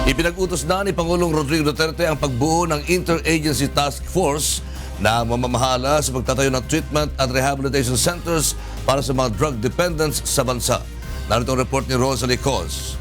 Ipinag-utos na ni Pangulong Rodrigo Duterte ang pagbuo ng Interagency Task Force na mamamahala sa pagtatayo ng treatment at rehabilitation centers para sa mga drug dependents sa bansa. Narito ang report ni Rosalie Coz.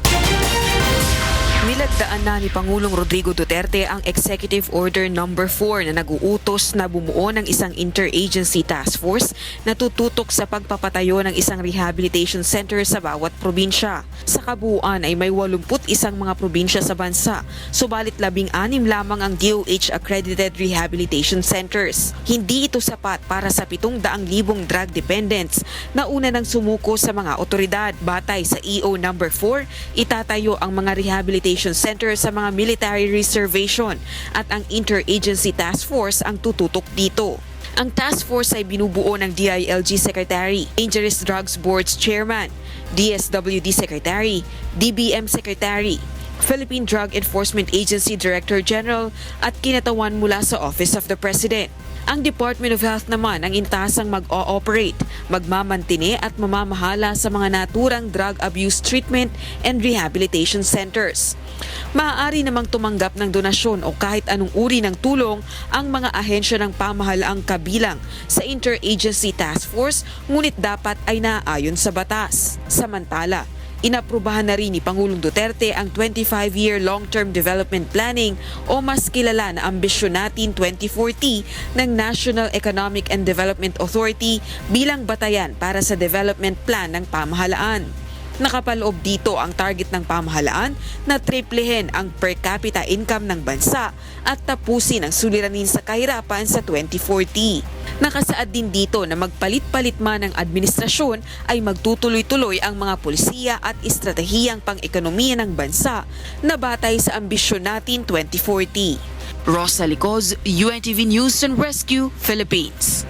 Nilagdaan na ni Pangulong Rodrigo Duterte ang Executive Order No. 4 na nag-uutos na bumuo ng isang interagency task force na tututok sa pagpapatayo ng isang rehabilitation center sa bawat probinsya. Sa kabuuan ay may 81 mga probinsya sa bansa, subalit 16 lamang ang DOH-accredited rehabilitation centers. Hindi ito sapat para sa 700,000 drug dependents na una nang sumuko sa mga otoridad. Batay sa EO No. 4, itatayo ang mga rehabilitation center sa mga military reservation at ang Interagency Task Force ang tututok dito. Ang task force ay binubuo ng DILG Secretary, Dangerous Drugs Board's Chairman, DSWD Secretary, DBM Secretary, Philippine Drug Enforcement Agency Director General at kinatawan mula sa Office of the President. Ang Department of Health naman ang intasang mag-ooperate, magmamantine at mamamahala sa mga naturang drug abuse treatment and rehabilitation centers. Maaari namang tumanggap ng donasyon o kahit anong uri ng tulong ang mga ahensya ng pamahalaang kabilang sa Interagency Task Force, ngunit dapat ay naaayon sa batas. Samantala, inaprubahan na rin ni Pangulong Duterte ang 25-year long-term development planning o mas kilala na Ambisyon Natin 2040 ng National Economic and Development Authority bilang batayan para sa development plan ng pamahalaan. Nakapaloob dito ang target ng pamahalaan na triplehin ang per capita income ng bansa at tapusin ang suliranin sa kahirapan sa 2040. Nakasaad din dito na magpalit-palit man ng administrasyon ay magtutuloy-tuloy ang mga pulisiya at estratehiyang pang-ekonomiya ng bansa na batay sa Ambisyon Natin 2040. Rosalie Coz, UNTV News and Rescue, Philippines.